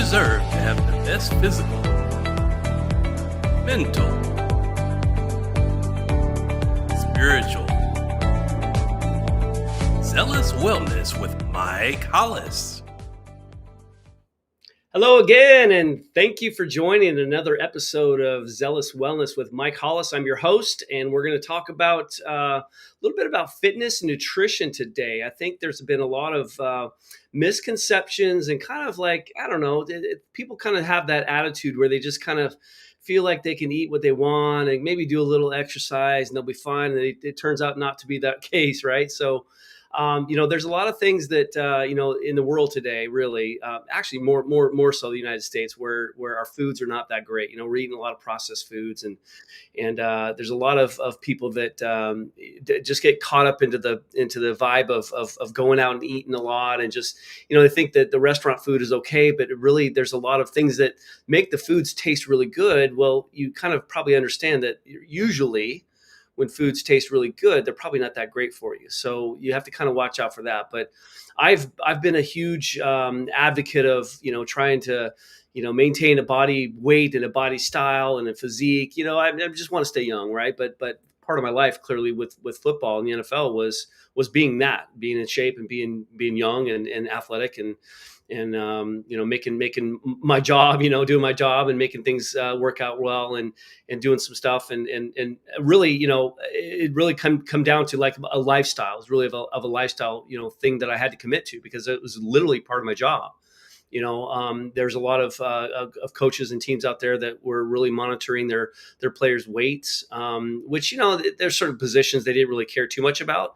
deserve to have the best physical, mental, spiritual, Zealous Wellness with Mike Hollis. Hello again, and thank you for joining another episode of Zealous Wellness with Mike Hollis. I'm your host, and we're going to talk about a little bit about fitness and nutrition today. I think there's been a lot of misconceptions and kind of like, I don't know, people kind of have that attitude where they just kind of feel like they can eat what they want and maybe do a little exercise and they'll be fine. And it turns out not to be that case, right? So there's a lot of things that, in the world today, really, actually more so the United States, where our foods are not that great. We're eating a lot of processed foods, and there's a lot of people that just get caught up into the vibe of going out and eating a lot, and just, they think that the restaurant food is okay, but really there's a lot of things that make the foods taste really good. Well, you kind of probably understand that usually, when foods taste really good, they're probably not that great for you. So you have to kind of watch out for that. But I've been a huge advocate of, trying to, maintain a body weight and a body style and a physique. I just want to stay young, right? But part of my life clearly with football and the NFL was being in shape and being young and athletic and making my job, doing my job and making things work out well and doing some stuff and really, it really come down to like a lifestyle. It's really of a lifestyle, thing that I had to commit to because it was literally part of my job. There's a lot of coaches and teams out there that were really monitoring their players' weights, which, there's certain positions they didn't really care too much about.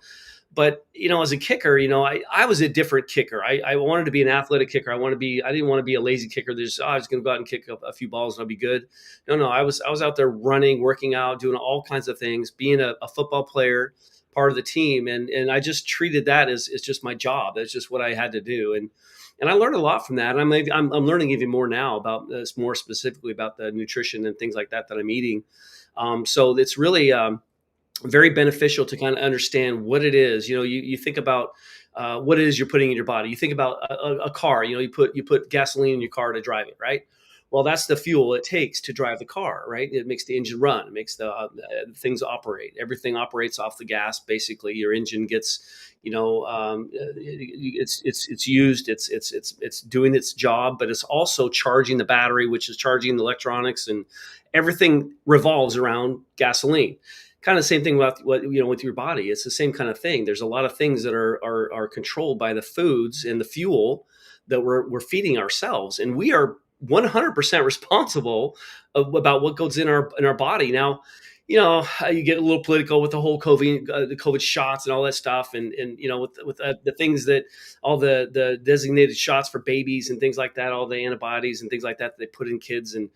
But, as a kicker, I was a different kicker. I wanted to be an athletic kicker. I didn't want to be a lazy kicker. I was going to go out and kick a few balls and I'll be good. No, I was out there running, working out, doing all kinds of things, being a football player, part of the team. And I just treated that as just my job. That's just what I had to do. And I learned a lot from that. I'm learning even more now about this, more specifically about the nutrition and things like that I'm eating. So it's really very beneficial to kind of understand what it is. You think about what it is you're putting in your body. You think about a car. You put gasoline in your car to drive it, right? Well, that's the fuel it takes to drive the car, right? It makes the engine run. It makes the things operate. Everything operates off the gas. Basically, your engine gets, it's used. It's doing its job, but it's also charging the battery, which is charging the electronics, and everything revolves around gasoline. Kind of the same thing with with your body. It's the same kind of thing. There's a lot of things that are controlled by the foods and the fuel that we're feeding ourselves, and we are 100% responsible about what goes in our body. Now, you get a little political with the whole COVID shots and all that stuff, and with the things that all the designated shots for babies and things like that, all the antibodies and things like that they put in kids and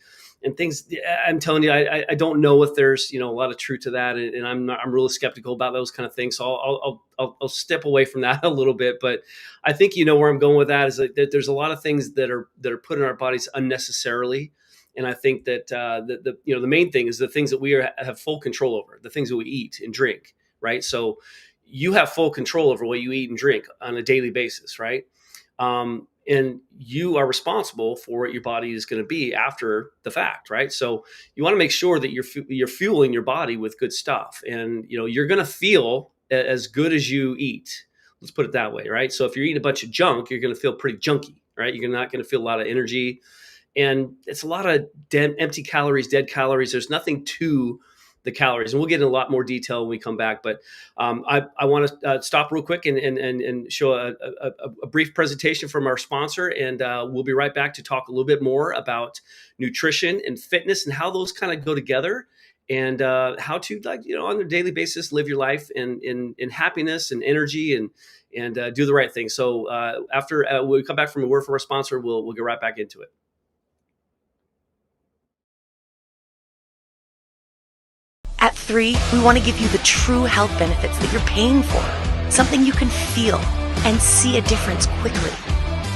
things. I'm telling you, I don't know if there's a lot of truth to that, and I'm really skeptical about those kind of things. So I'll step away from that a little bit. But I think where I'm going with that is that there's a lot of things that are put in our bodies unnecessarily. And I think that the main thing is the things that we have full control over, the things that we eat and drink, right? So you have full control over what you eat and drink on a daily basis, right? And you are responsible for what your body is going to be after the fact, right? So you want to make sure that you're fueling your body with good stuff, and you're going to feel as good as you eat. Let's put it that way, right? So if you're eating a bunch of junk, you're going to feel pretty junky, right? You're not going to feel a lot of energy. And it's a lot of empty calories, dead calories. There's nothing to the calories. And we'll get in a lot more detail when we come back. But I want to stop real quick and show a brief presentation from our sponsor. And we'll be right back to talk a little bit more about nutrition and fitness and how those kind of go together, and how to, on a daily basis, live your life in happiness and energy and do the right thing. So after we come back from a word from our sponsor, we'll get right back into it. At 3, we want to give you the true health benefits that you're paying for, something you can feel and see a difference quickly.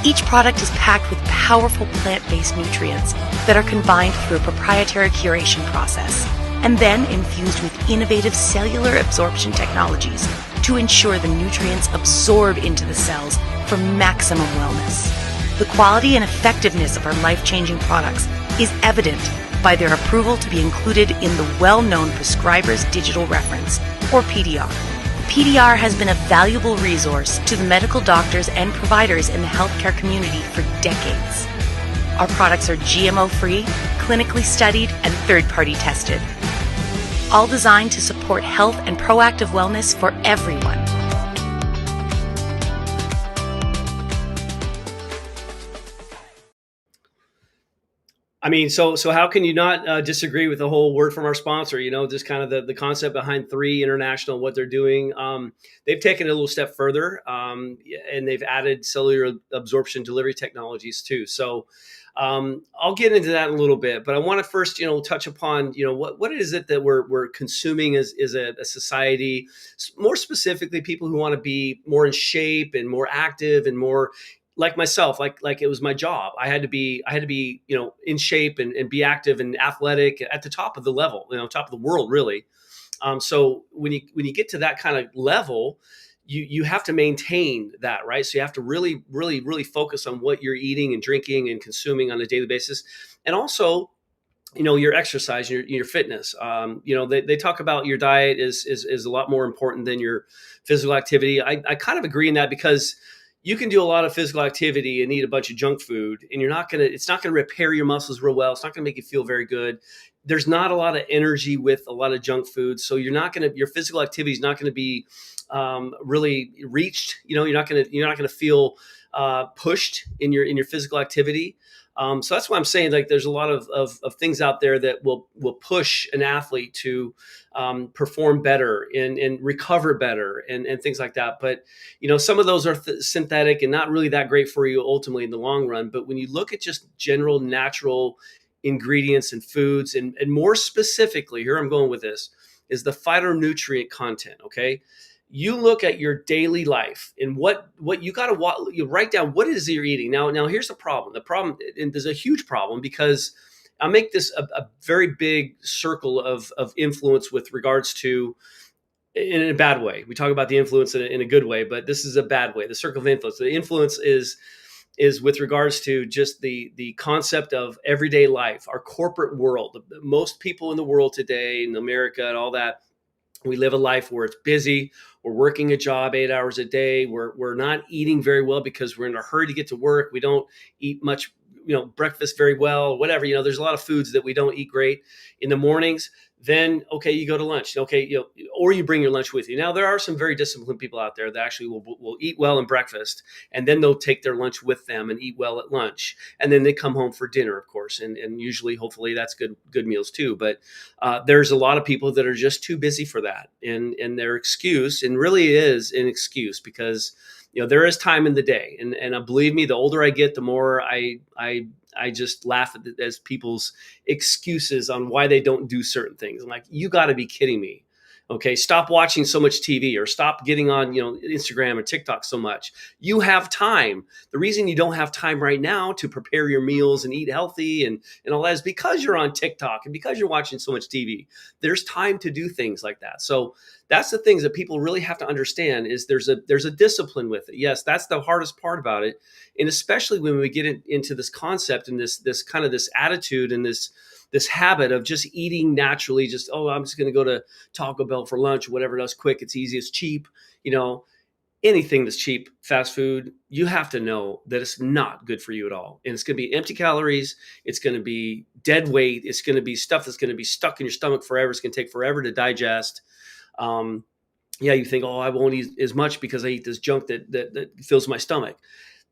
Each product is packed with powerful plant-based nutrients that are combined through a proprietary curation process and then infused with innovative cellular absorption technologies to ensure the nutrients absorb into the cells for maximum wellness. The quality and effectiveness of our life-changing products is evident by their approval to be included in the well-known Prescriber's Digital Reference, or PDR. PDR has been a valuable resource to the medical doctors and providers in the healthcare community for decades. Our products are GMO-free, clinically studied, and third-party tested, all designed to support health and proactive wellness for everyone. I mean, so how can you not disagree with the whole word from our sponsor? Just kind of the concept behind 3 International, what they're doing. They've taken it a little step further, and they've added cellular absorption delivery technologies too. So I'll get into that in a little bit, but I want to first, touch upon, what is it that we're consuming as a society, more specifically, people who want to be more in shape and more active and more like myself, like it was my job. I had to be, in shape and be active and athletic at the top of the level, top of the world, really. So when you get to that kind of level, you have to maintain that, right? So you have to really, really, really focus on what you're eating and drinking and consuming on a daily basis, and also, your exercise, your fitness. They talk about your diet is a lot more important than your physical activity. I kind of agree in that, because you can do a lot of physical activity and eat a bunch of junk food, and it's not gonna repair your muscles real well. It's not gonna make you feel very good. There's not a lot of energy with a lot of junk food, so your physical activity is not gonna be really reached. You're not gonna feel pushed in your physical activity. So that's why I'm saying, like, there's a lot of things out there that will push an athlete to perform better and recover better and things like that. But, some of those are synthetic and not really that great for you ultimately in the long run. But when you look at just general natural ingredients and foods, and more specifically, here I'm going with this, is the phytonutrient content, okay? You look at your daily life and what you got to you write down what it is that you're eating. Now here's the problem. And there's a huge problem, because I'll make this a very big circle of influence with regards to, in a bad way. We talk about the influence in a good way, but this is a bad way. The circle of influence. The influence is with regards to just the concept of everyday life, our corporate world. Most people in the world today, in America and all that, we live a life where it's busy. We're working a job 8 hours a day. We're not eating very well because we're in a hurry to get to work. We don't eat much, breakfast very well, whatever. There's a lot of foods that we don't eat great in the mornings. Then, okay, you go to lunch, okay, or you bring your lunch with you. Now, there are some very disciplined people out there that actually will eat well in breakfast, and then they'll take their lunch with them and eat well at lunch. And then they come home for dinner, of course. And usually, hopefully, that's good meals too. But there's a lot of people that are just too busy for that. And their excuse, and really is an excuse, because there is time in the day. And believe me, the older I get, the more I just laugh at as people's excuses on why they don't do certain things. I'm like, you got to be kidding me. Okay, stop watching so much TV, or stop getting on, Instagram or TikTok so much. You have time. The reason you don't have time right now to prepare your meals and eat healthy and all that is because you're on TikTok and because you're watching so much TV. There's time to do things like that. So that's the things that people really have to understand, is there's a discipline with it. Yes, that's the hardest part about it. And especially when we get into this concept and this kind of this attitude and this habit of just eating naturally, I'm just going to go to Taco Bell for lunch, whatever that's quick, it's easy, it's cheap. Anything that's cheap, fast food, you have to know that it's not good for you at all. And it's going to be empty calories. It's going to be dead weight. It's going to be stuff that's going to be stuck in your stomach forever. It's going to take forever to digest. You think, I won't eat as much because I eat this junk that fills my stomach.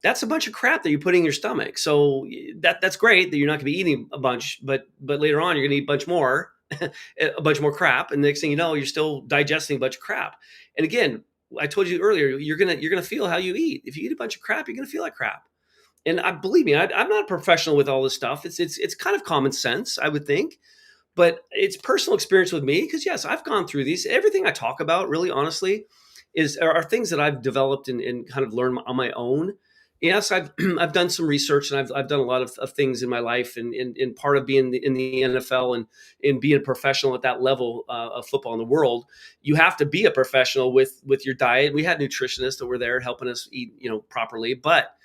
That's a bunch of crap that you put in your stomach. So that's great that you're not going to be eating a bunch, but later on you're going to eat a bunch more, a bunch more crap, and the next thing you know, you're still digesting a bunch of crap. And again, I told you earlier, you're gonna feel how you eat. If you eat a bunch of crap, you're gonna feel like crap. And believe me, I'm not a professional with all this stuff. It's kind of common sense, I would think, but it's personal experience with me, because yes, I've gone through these. Everything I talk about, really honestly, are things that I've developed and kind of learned on my own. Yes, I've done some research, and I've done a lot of things in my life, and part of being in the NFL and being a professional at that level of football in the world, you have to be a professional with your diet. We had nutritionists that were there helping us eat properly, but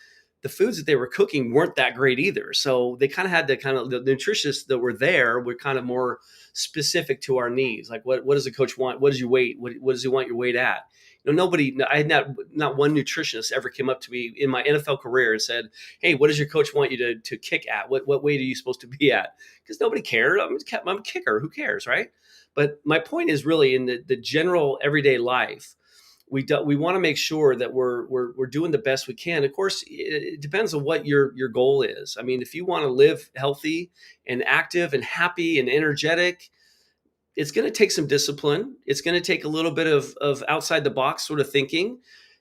the foods that they were cooking weren't that great either. So they kind of had to the nutritionists that were there were kind of more specific to our needs. Like what does the coach want? What is your weight? What does he want your weight at? I had not one nutritionist ever came up to me in my NFL career and said, "Hey, what does your coach want you to kick at? What weight are you supposed to be at?" Because nobody cared. I'm a kicker. Who cares, right? But my point is really in the general everyday life, we want to make sure that we're doing the best we can. Of course, it depends on what your goal is. I mean, if you want to live healthy and active and happy and energetic, it's going to take some discipline. It's going to take a little bit of outside the box sort of thinking.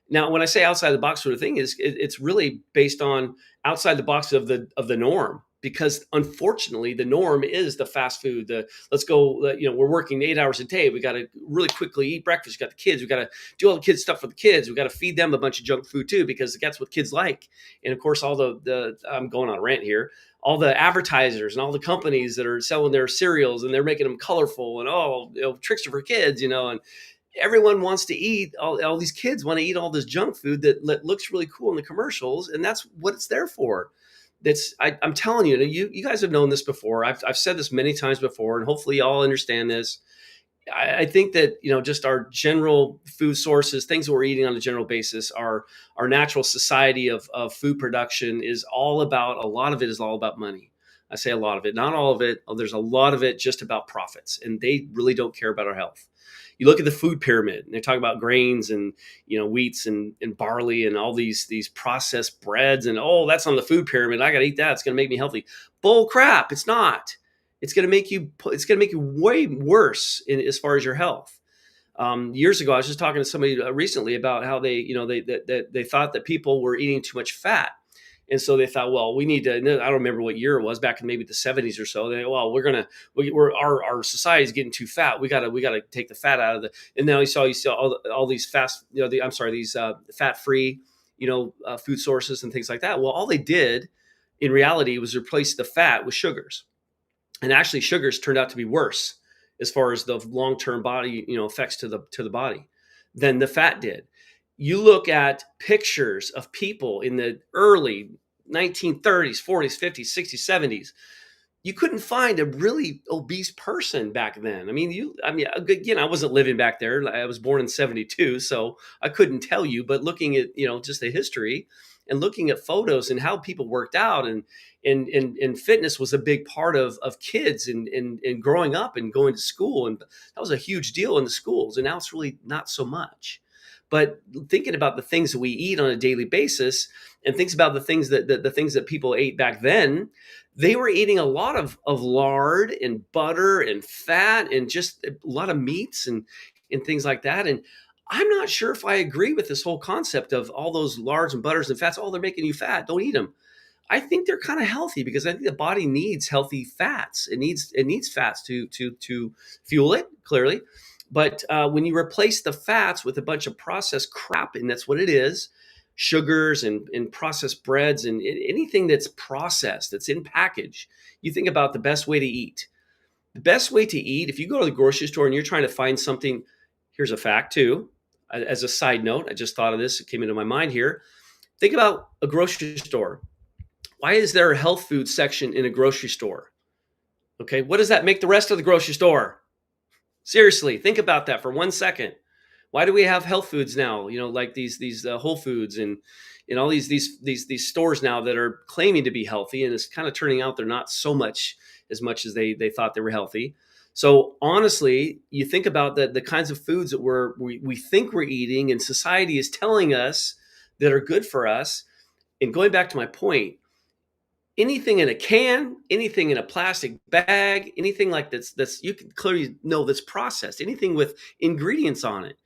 Now, when I say outside the box sort of thing, it's really based on outside the box of the norm, because unfortunately the norm is the fast food. Let's go, we're working 8 hours a day. We got to really quickly eat breakfast. We got the kids. We got to do all the kids stuff for the kids. We got to feed them a bunch of junk food too, because that's what kids like. And of course, all the I'm going on a rant here. All the advertisers and all the companies that are selling their cereals and they're making them colorful and tricks for kids, and everyone wants to eat. All these kids want to eat all this junk food that looks really cool in the commercials, and that's what it's there for. I'm telling you, you guys have known this before. I've said this many times before, and hopefully you all understand this. I think that, just our general food sources, things that we're eating on a general basis, our natural society of food production a lot of it is all about money. I say a lot of it, not all of it. There's a lot of it just about profits, and they really don't care about our health. You look at the food pyramid, and they talk about grains and wheats and barley and all these processed breads, and that's on the food pyramid. I got to eat that. It's going to make me healthy. Bull crap! It's not. It's going to make you way worse as far as your health. Years ago, I was just talking to somebody recently about how they thought that people were eating too much fat. And so they thought, well, we need to, I don't remember what year it was, back in maybe the 70s or so. Our society is getting too fat. We got to take the fat out of and now you saw all these fat-free, food sources and things like that. Well, all they did in reality was replace the fat with sugars. And actually sugars turned out to be worse as far as the long-term body, effects to the body than the fat did. You look at pictures of people in the early 1930s, 40s, 50s, 60s, 70s. You couldn't find a really obese person back then. Again, I wasn't living back there. I was born in 72, so I couldn't tell you, but looking at, just the history and looking at photos and how people worked out and fitness was a big part of kids and growing up and going to school. And that was a huge deal in the schools. And now it's really not so much. But thinking about the things that we eat on a daily basis and thinks about the things that people ate back then, they were eating a lot of lard and butter and fat and just a lot of meats and things like that. And I'm not sure if I agree with this whole concept of all those lards and butters and fats. They're making you fat. Don't eat them. I think they're kind of healthy because I think the body needs healthy fats. It needs fats to fuel it, clearly. But when you replace the fats with a bunch of processed crap, and that's what it is, sugars and processed breads and anything that's processed, that's in package, you think about the best way to eat. The best way to eat, if you go to the grocery store and you're trying to find something, here's a fact too. As a side note, I just thought of this. It came into my mind here. Think about a grocery store. Why is there a health food section in a grocery store? Okay, what does that make the rest of the grocery store? Seriously, think about that for 1 second. Why do we have health foods now? Like these Whole Foods and all these stores now that are claiming to be healthy, and it's kind of turning out they're not as much as they thought they were healthy. So honestly, you think about the kinds of foods that we think we're eating, and society is telling us that are good for us. And going back to my point, anything in a can, anything in a plastic bag, anything like that's you can clearly know that's processed, anything with ingredients on it,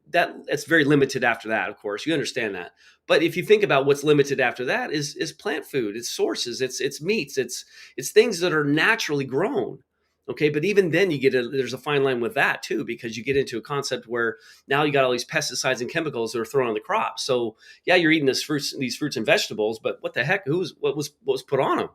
that's very limited after that, of course. You understand that. But if you think about what's limited after that is plant food, it's sources, it's meats, it's things that are naturally grown. Okay, but even then there's a fine line with that too, because you get into a concept where now you got all these pesticides and chemicals that are thrown on the crop. So yeah, you're eating these fruits and vegetables, but what the heck? What was put on them?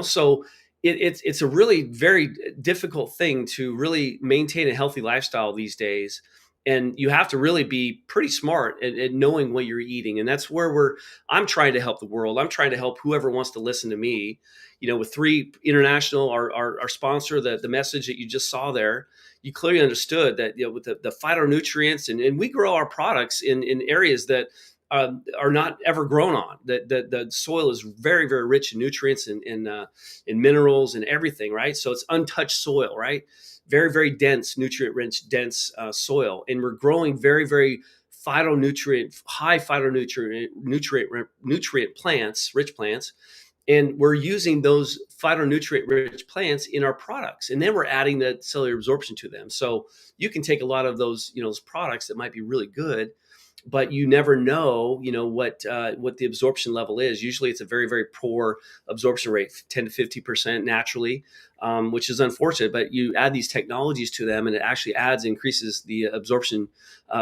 So it's a really very difficult thing to really maintain a healthy lifestyle these days. And you have to really be pretty smart at knowing what you're eating. And that's where I'm trying to help the world. I'm trying to help whoever wants to listen to me. With 3 International, our sponsor, the message that you just saw there, you clearly understood that, with the phytonutrients, and we grow our products in areas that are not ever grown on. The soil is very, very rich in nutrients and in minerals and everything, right? So it's untouched soil, right? Very, very dense, nutrient-rich, dense soil, and we're growing very, very high phytonutrient nutrient plants, rich plants, and we're using those phytonutrient-rich plants in our products, and then we're adding the cellular absorption to them. So you can take a lot of those products that might be really good, but you never know, what the absorption level is. Usually, it's a very, very poor absorption rate, 10 to 50% naturally, which is unfortunate. But you add these technologies to them, and it actually increases the absorption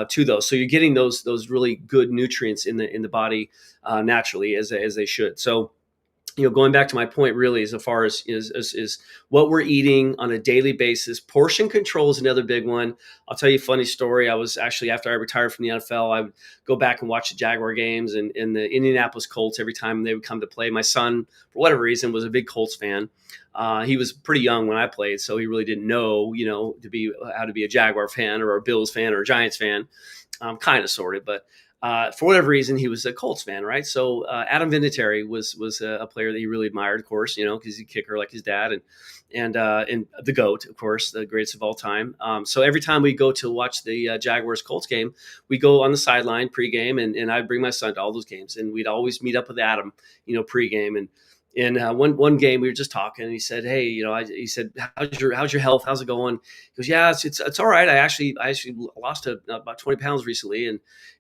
to those. So you're getting those really good nutrients in the body naturally, as they should. So, going back to my point, really, as far as is what we're eating on a daily basis. Portion control is another big one. I'll tell you a funny story. I was actually, after I retired from the NFL, I would go back and watch the Jaguar games and the Indianapolis Colts every time they would come to play. My son, for whatever reason, was a big Colts fan. He was pretty young when I played, so he really didn't know, how to be a Jaguar fan or a Bills fan or a Giants fan, kind of, sort of, but. For whatever reason, he was a Colts fan, right? So Adam Vinatieri was a player that he really admired, of course, because he's a kicker like his dad, and the GOAT, of course, the greatest of all time. So every time we go to watch the Jaguars Colts game, we go on the sideline pregame, and I'd bring my son to all those games, and we'd always meet up with Adam, pregame, and. And one game we were just talking, and he said, "Hey, he said, how's your health? How's it going?" He goes, "Yeah, it's all right. I actually lost about 20 pounds recently,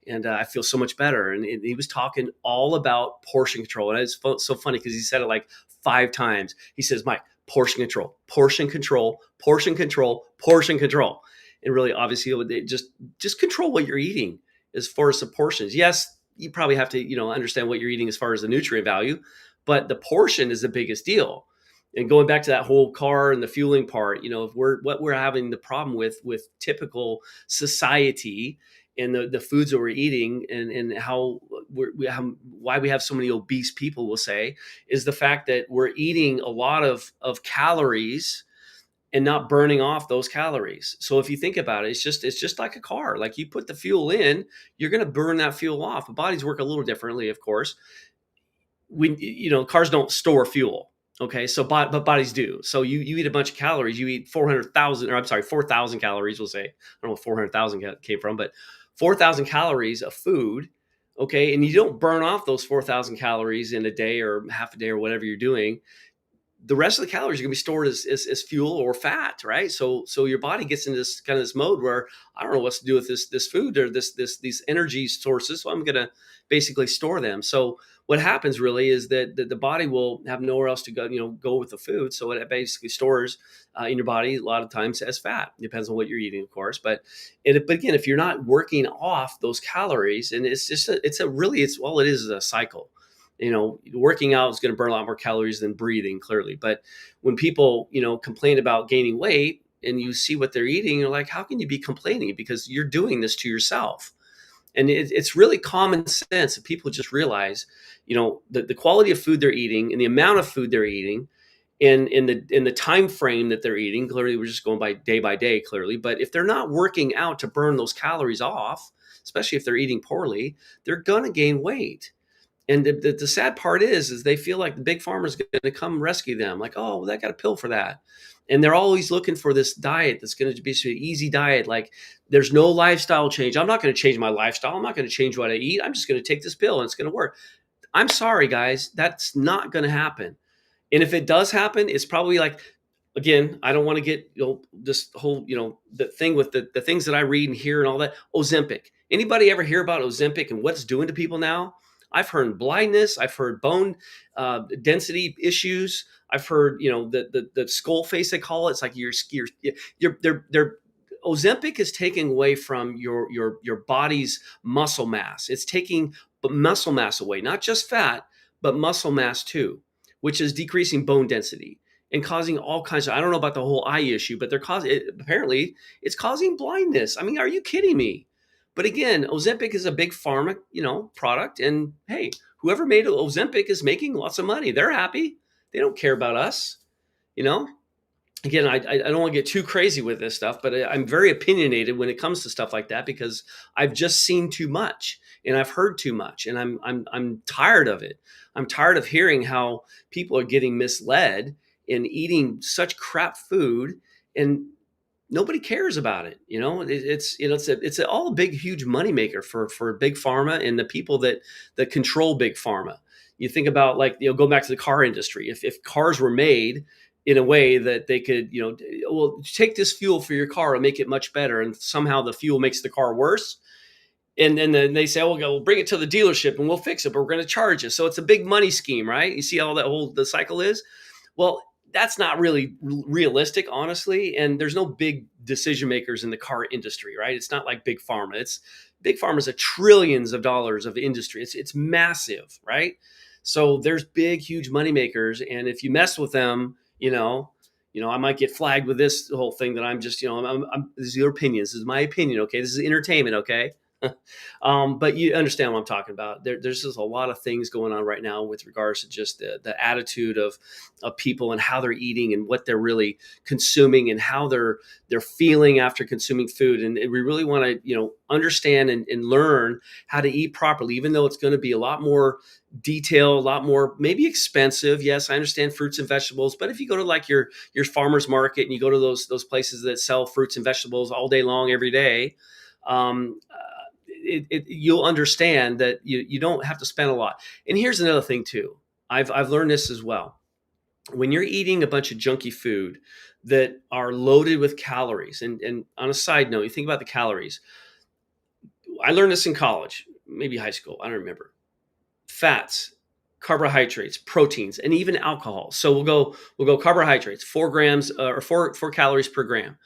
and I feel so much better." And he was talking all about portion control, and it's so funny because he said it like 5 times. He says, "Mike, portion control, portion control, portion control, portion control," and really, obviously, just control what you're eating as far as the portions. Yes, you probably have to understand what you're eating as far as the nutrient value. But the portion is the biggest deal. And going back to that whole car and the fueling part, if what we're having the problem with typical society and the foods that we're eating, and how why we have so many obese people, we'll say, is the fact that we're eating a lot of calories and not burning off those calories. So if you think about it, it's just like a car. Like, you put the fuel in, you're going to burn that fuel off. The bodies work a little differently, of course. Cars don't store fuel. Okay. So, but bodies do. So you eat a bunch of calories, you eat 4,000 calories, we'll say. I don't know what 400,000 came from, but 4,000 calories of food. Okay. And you don't burn off those 4,000 calories in a day or half a day or whatever you're doing. The rest of the calories are going to be stored as fuel or fat, right? So your body gets into this kind of this mode where I don't know what to do with this food or these energy sources, so I'm going to basically store them. So what happens really is that the body will have nowhere else to go with the food, so it basically stores in your body a lot of times as fat. Depends on what you're eating, of course, but again, if you're not working off those calories, and all it is a cycle. Working out is going to burn a lot more calories than breathing, clearly. But when people, complain about gaining weight and you see what they're eating, you're like, how can you be complaining? Because you're doing this to yourself. And it's really common sense that people just realize, the quality of food they're eating and the amount of food they're eating and in the time frame that they're eating. Clearly, we're just going by day, clearly. But if they're not working out to burn those calories off, especially if they're eating poorly, they're going to gain weight. And the sad part is they feel like the big pharma is going to come rescue them. Like, oh, well, I got a pill for that. And they're always looking for this diet that's going to be an easy diet. Like, there's no lifestyle change. I'm not going to change my lifestyle. I'm not going to change what I eat. I'm just going to take this pill and it's going to work. I'm sorry, guys. That's not going to happen. And if it does happen, it's probably like, again, I don't want to get this whole, the thing with the things that I read and hear and all that. Ozempic. Anybody ever hear about Ozempic and what it's doing to people now? I've heard blindness. I've heard bone density issues. I've heard, the skull face, they call it. It's like they're Ozempic is taking away from your body's muscle mass. It's taking muscle mass away, not just fat, but muscle mass too, which is decreasing bone density. and causing all kinds of, I don't know about the whole eye issue, but apparently it's causing blindness. I mean, are you kidding me? But again, Ozempic is a big pharma, product. And hey, whoever made Ozempic is making lots of money. They're happy. They don't care about us, you know? Again, I don't want to get too crazy with this stuff, but I'm very opinionated when it comes to stuff like that because I've just seen too much and I've heard too much, and I'm tired of it. I'm tired of hearing how people are getting misled and eating such crap food, and nobody cares about it. It's all a big, huge moneymaker for big pharma and the people that control big pharma. You think about, like, go back to the car industry. If cars were made in a way that they could, well, take this fuel for your car and make it much better, and somehow the fuel makes the car worse, and then they say, oh, we'll bring it to the dealership and we'll fix it, but we're going to charge you. So it's a big money scheme, right? You see how the cycle is? Well, that's not really realistic, honestly. And there's no big decision makers in the car industry, right? It's not like big pharma. Big pharma is a trillions of dollars of industry. It's massive, right? So there's big, huge money makers, and if you mess with them, I might get flagged with this whole thing that I'm just, this is your opinions. This is my opinion. Okay. This is entertainment. Okay. But you understand what I'm talking about. There's just a lot of things going on right now with regards to just the attitude of people and how they're eating and what they're really consuming and how they're feeling after consuming food. And we really want to, understand and learn how to eat properly, even though it's going to be a lot more detailed, a lot more maybe expensive. Yes, I understand fruits and vegetables, but if you go to like your farmer's market and you go to those places that sell fruits and vegetables all day long, every day, you'll understand that you don't have to spend a lot. And here's another thing too. I've learned this as well. When you're eating a bunch of junky food that are loaded with calories, and on a side note, you think about the calories. I learned this in college, maybe high school, I don't remember. Fats, carbohydrates, proteins, and even alcohol. So we'll go carbohydrates, 4 grams or 4 calories per gram.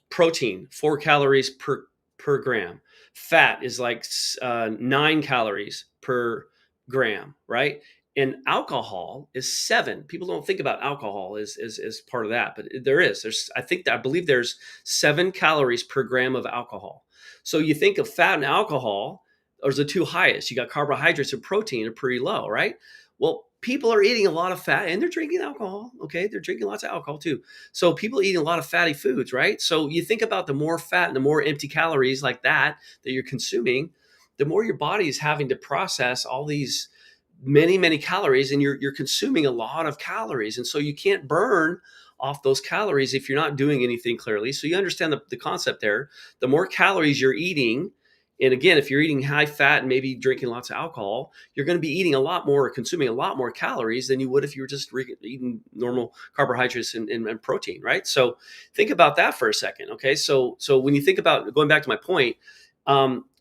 Protein, 4 calories per gram. Fat is like 9 calories per gram, right? And alcohol is 7. People don't think about alcohol as part of that, but I believe there's 7 calories per gram of alcohol. So you think of fat and alcohol are the two highest. You got carbohydrates and protein are pretty low, right? Well, people are eating a lot of fat and they're drinking alcohol. Okay. They're drinking lots of alcohol too. So people eating a lot of fatty foods, right? So you think about the more fat and the more empty calories like that you're consuming, the more your body is having to process all these many, many calories, and you're consuming a lot of calories. And so you can't burn off those calories if you're not doing anything clearly. So you understand the concept there. The more calories you're eating, and again, if you're eating high fat and maybe drinking lots of alcohol, you're going to be eating a lot more, consuming a lot more calories than you would if you were just eating normal carbohydrates and protein, right? So think about that for a second, okay? So when you think about, going back to my point,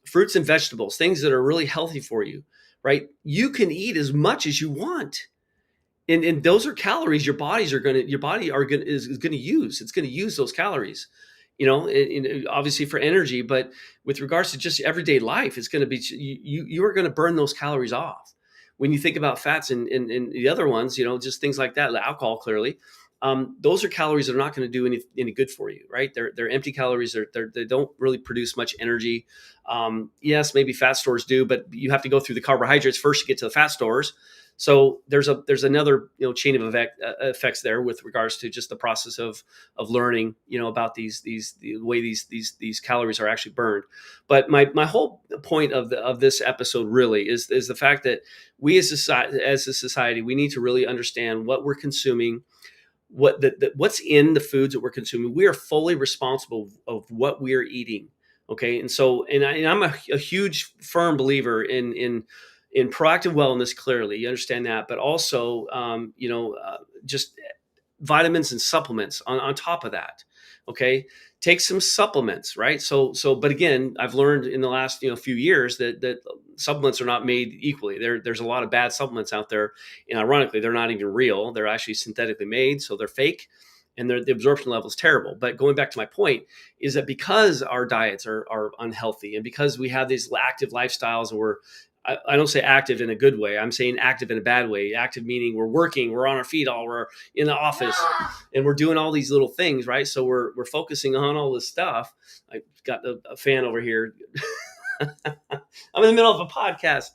fruits and vegetables, things that are really healthy for you, right? You can eat as much as you want. And those are calories your body is going to use. It's going to use those calories, obviously for energy, but with regards to just everyday life, it's going to be, you are going to burn those calories off. When you think about fats and the other ones, just things like that, the alcohol, clearly, those are calories that are not going to do any good for you, right? They're empty calories. They don't really produce much energy. Yes, maybe fat stores do, but you have to go through the carbohydrates first to get to the fat stores. So there's another chain of effects there with regards to just the process of learning about the way these calories are actually burned. But my whole point of this episode really is the fact that we as a society, we need to really understand what we're consuming, what's in the foods that we're consuming. We are fully responsible of what we are eating. Okay, and so I'm a huge firm believer in proactive wellness. Clearly, you understand that, but also just vitamins and supplements on top of that. Okay, take some supplements, right? So but again, I've learned in the last few years that supplements are not made equally. There's a lot of bad supplements out there, and ironically, they're not even real. They're actually synthetically made, so they're fake, and the absorption level is terrible. But going back to my point is that because our diets are unhealthy, and because we have these active lifestyles, and I don't say active in a good way. I'm saying active in a bad way. Active meaning we're working, we're on our feet we're in the office, and we're doing all these little things, right? So we're focusing on all this stuff. I got a fan over here. I'm in the middle of a podcast.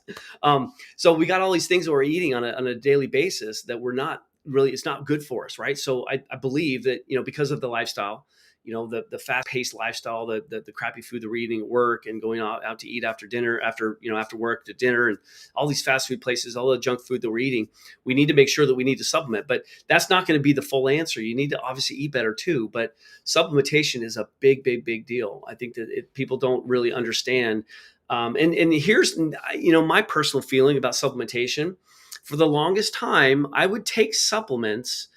So we got all these things that we're eating on a daily basis that we're not really, it's not good for us, right? So I believe that, because of the lifestyle, the fast-paced lifestyle, the crappy food that we're eating at work and going out to eat after dinner, after work to dinner, and all these fast food places, all the junk food that we're eating, we need to make sure that we need to supplement. But that's not going to be the full answer. You need to obviously eat better too, but supplementation is a big, big, big deal. I think that people don't really understand. And here's, my personal feeling about supplementation. For the longest time, I would take supplements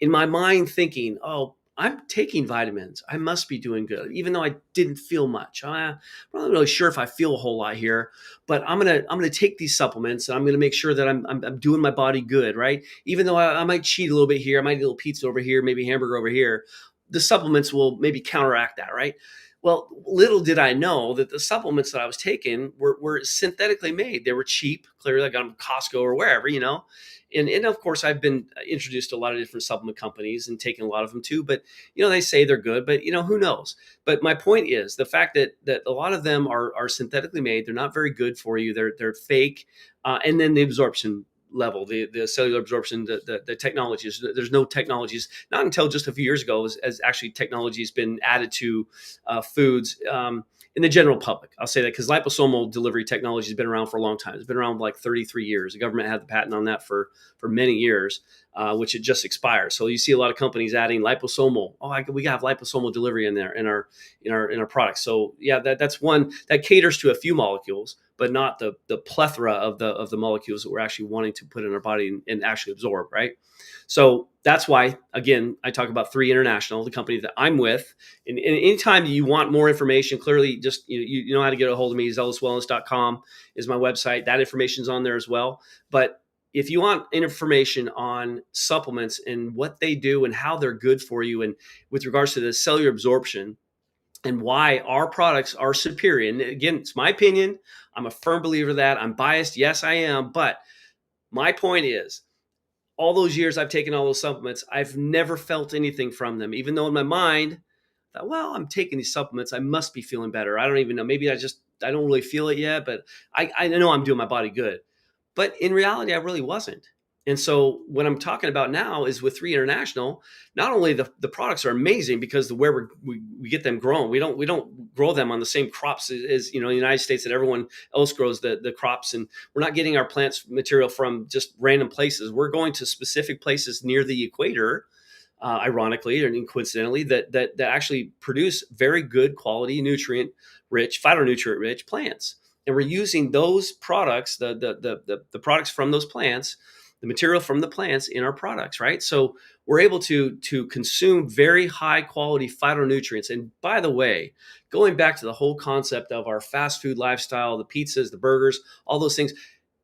in my mind thinking, oh, I'm taking vitamins, I must be doing good, even though I didn't feel much. I'm not really sure if I feel a whole lot here, but I'm gonna take these supplements and I'm gonna make sure that I'm doing my body good, right? Even though I might cheat a little bit here, I might eat a little pizza over here, maybe hamburger over here, the supplements will maybe counteract that, right? Well, little did I know that the supplements that I was taking were synthetically made. They were cheap, clearly, like on Costco or wherever, And of course, I've been introduced to a lot of different supplement companies and taken a lot of them too. But, they say they're good, but, who knows? But my point is the fact that a lot of them are synthetically made. They're not very good for you. They're fake. And then the absorption level, the cellular absorption, the technologies. There's no technologies, not until just a few years ago, as actually technology has been added to foods in the general public. I'll say that because liposomal delivery technology has been around for a long time. It's been around like 33 years. The government had the patent on that for many years, which it just expired. So you see a lot of companies adding liposomal. We have liposomal delivery in there in our products. So yeah, that's one that caters to a few molecules, but not the plethora of the molecules that we're actually wanting to put in our body and actually absorb, right? So that's why, again, I talk about 3 International, the company that I'm with. And anytime you want more information, clearly just, you know how to get a hold of me. zealouswellness.com is my website. That information's on there as well. But if you want information on supplements and what they do and how they're good for you, and with regards to the cellular absorption and why our products are superior, and again, it's my opinion. I'm a firm believer that I'm biased. Yes, I am. But my point is, all those years I've taken all those supplements, I've never felt anything from them, even though in my mind, I thought, well, I'm taking these supplements, I must be feeling better. I don't even know. Maybe I don't really feel it yet, but I know I'm doing my body good. But in reality, I really wasn't. And so what I'm talking about now is with 3 International, not only the products are amazing because where we get them grown, we don't grow them on the same crops as in the United States that everyone else grows the crops, and we're not getting our plants material from just random places. We're going to specific places near the equator, ironically or coincidentally, that actually produce very good quality, nutrient rich, phytonutrient rich plants. And we're using those products, the products from those plants, the material from the plants in our products, right? So we're able to consume very high quality phytonutrients. And by the way, going back to the whole concept of our fast food lifestyle, the pizzas, the burgers, all those things,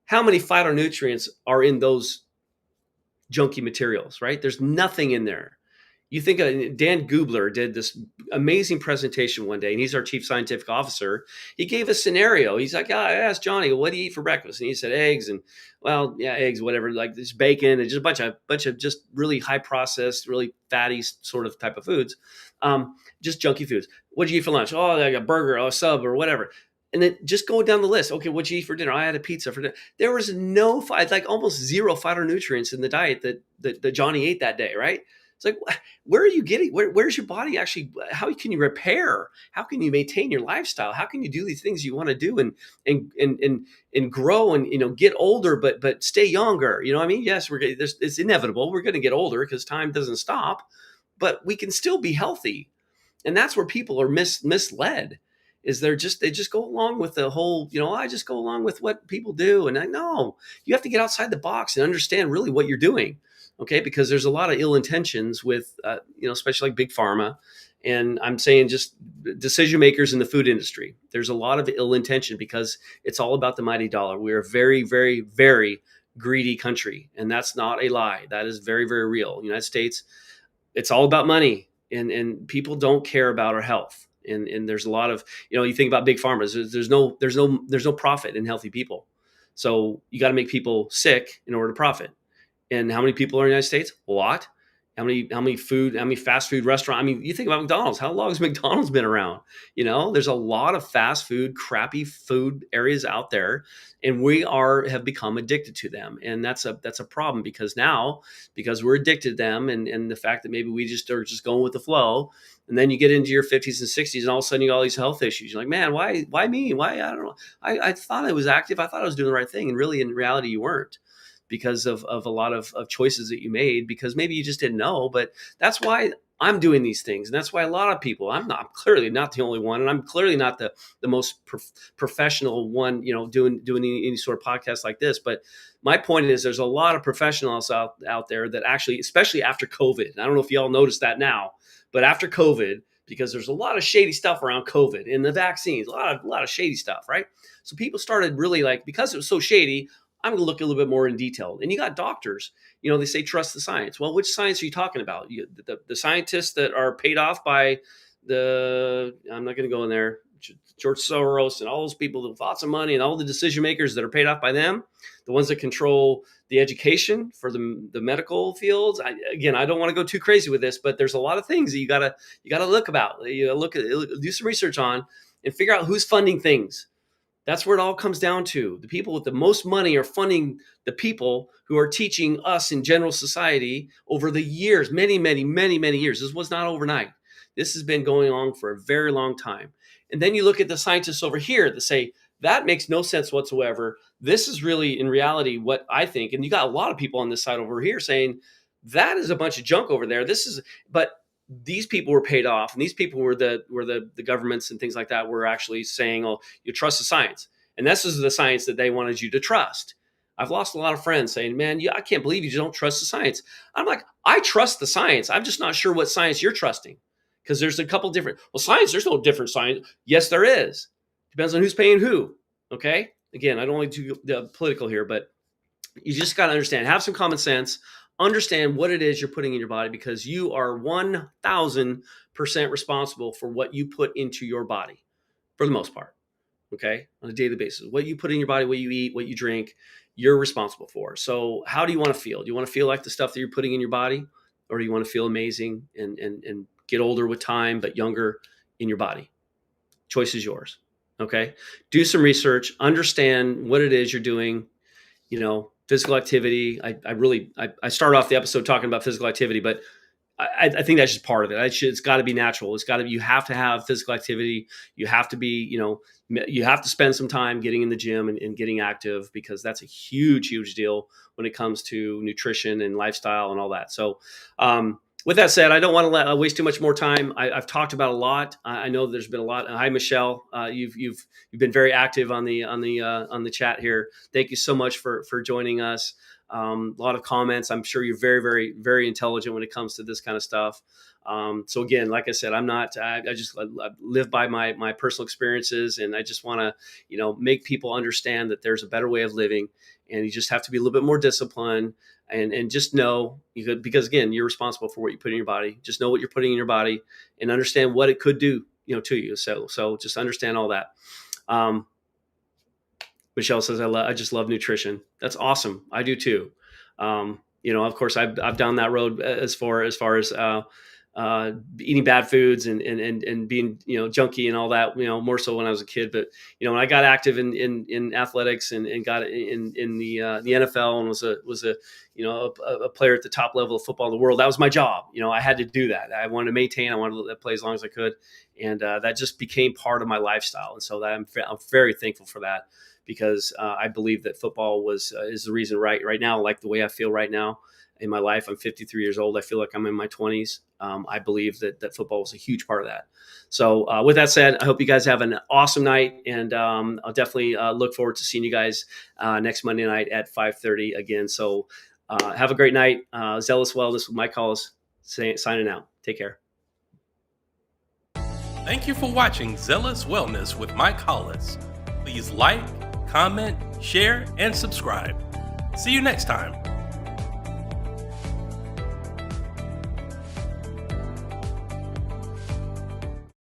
how many phytonutrients are in those junky materials, right? There's nothing in there. You think Dan Gubler did this amazing presentation one day, and he's our chief scientific officer. He gave a scenario. He's like, I asked Johnny, what do you eat for breakfast? And he said eggs, and well, yeah, eggs, whatever, like this bacon, and just a bunch of just really high processed, really fatty sort of type of foods, just junky foods. What did you eat for lunch? Oh, like a burger, or a sub, or whatever. And then just going down the list. Okay, what'd you eat for dinner? I had a pizza for dinner. There was like almost zero phytonutrients in the diet that Johnny ate that day, right? It's like, where are you getting? Where's your body actually? How can you repair? How can you maintain your lifestyle? How can you do these things you want to do and grow and get older, but stay younger? You know what I mean? Yes, it's inevitable. We're going to get older because time doesn't stop, but we can still be healthy, and that's where people are misled. Is they just go along with the whole, I just go along with what people do, and no, you have to get outside the box and understand really what you're doing. Okay, because there's a lot of ill intentions with, especially like big pharma, and I'm saying just decision makers in the food industry. There's a lot of ill intention because it's all about the mighty dollar. We're a very, very, very greedy country, and that's not a lie. That is very, very real. United States, it's all about money, and people don't care about our health. And there's a lot of, you think about big pharma. There's no profit in healthy people. So you got to make people sick in order to profit. And how many people are in the United States? A lot. How many fast food restaurants? I mean, you think about McDonald's. How long has McDonald's been around? There's a lot of fast food, crappy food areas out there, and we have become addicted to them. And that's a problem because we're addicted to them, and the fact that maybe we just are just going with the flow. And then you get into your 50s and 60s, and all of a sudden you got all these health issues. You're like, man, why me? Why? I don't know. I thought I was active. I thought I was doing the right thing. And really, in reality, you weren't, because of a lot of choices that you made, because maybe you just didn't know. But that's why I'm doing these things. And that's why a lot of people, I'm clearly not the only one. And I'm clearly not the most professional one, doing any sort of podcast like this. But my point is there's a lot of professionals out there that actually, especially after COVID, I don't know if y'all noticed that now, but after COVID, because there's a lot of shady stuff around COVID and the vaccines, a lot of shady stuff, right? So people started really because it was so shady, I'm going to look a little bit more in detail. And you got doctors, they say, trust the science. Well, which science are you talking about? The scientists that are paid off by I'm not going to go in there, George Soros and all those people with lots of money and all the decision makers that are paid off by them, the ones that control the education for the medical fields. I don't want to go too crazy with this, but there's a lot of things that you gotta look about. Do some research on and figure out who's funding things. That's where it all comes down to. The people with the most money are funding the people who are teaching us in general society over the years, many, many, many, many years. This was not overnight. This has been going on for a very long time. And then you look at the scientists over here that say, that makes no sense whatsoever. This is really, in reality, what I think. And you got a lot of people on this side over here saying, that is a bunch of junk over there. But these people were paid off, and these people were the governments and things like that were actually saying, oh, you trust the science. And this is the science that they wanted you to trust. I've lost a lot of friends saying, man, I can't believe you don't trust the science. I'm like, I trust the science. I'm just not sure what science you're trusting, because there's a couple different, science, there's no different science. Yes, there is. Depends on who's paying who. Okay. Again, I don't want to do political here, but you just got to understand, have some common sense. Understand what it is you're putting in your body, because you are 1,000% responsible for what you put into your body, for the most part, okay, on a daily basis. What you put in your body, what you eat, what you drink, you're responsible for. So how do you want to feel? Do you want to feel like the stuff that you're putting in your body, or do you want to feel amazing and get older with time, but younger in your body? Choice is yours, okay? Do some research, understand what it is you're doing, physical activity. I start off the episode talking about physical activity, but I think that's just part of it. It's got to be natural. You have to have physical activity. You have to be, you have to spend some time getting in the gym and getting active, because that's a huge, huge deal when it comes to nutrition and lifestyle and all that. So, with that said, I don't want to waste too much more time. I've talked about a lot. I know there's been a lot. Hi, Michelle. You've been very active on the chat here. Thank you so much for joining us. A lot of comments. I'm sure you're very, very, very intelligent when it comes to this kind of stuff. So again, like I said, I live by my personal experiences, and I just want to, make people understand that there's a better way of living, and you just have to be a little bit more disciplined. And just know, because again, you're responsible for what you put in your body. Just know what you're putting in your body, and understand what it could do, to you. So just understand all that. Michelle says, I just love nutrition. That's awesome. I do too. Of course, I've down that road as far as eating bad foods and being, junky and all that, more so when I was a kid. But, when I got active in athletics and got in the NFL and was a player at the top level of football in the world, that was my job. I had to do that. I wanted to maintain, I wanted to play as long as I could. And that just became part of my lifestyle. And so that I'm very thankful for that, because I believe that football is the reason right now, like the way I feel right now in my life. I'm 53 years old. I feel like I'm in my 20s. I believe that football was a huge part of that. So with that said, I hope you guys have an awesome night, and I'll definitely look forward to seeing you guys next Monday night at 5:30 again. So have a great night. Zealous Wellness with Mike Hollis signing out. Take care. Thank you for watching Zealous Wellness with Mike Hollis. Please like, comment, share, and subscribe. See you next time.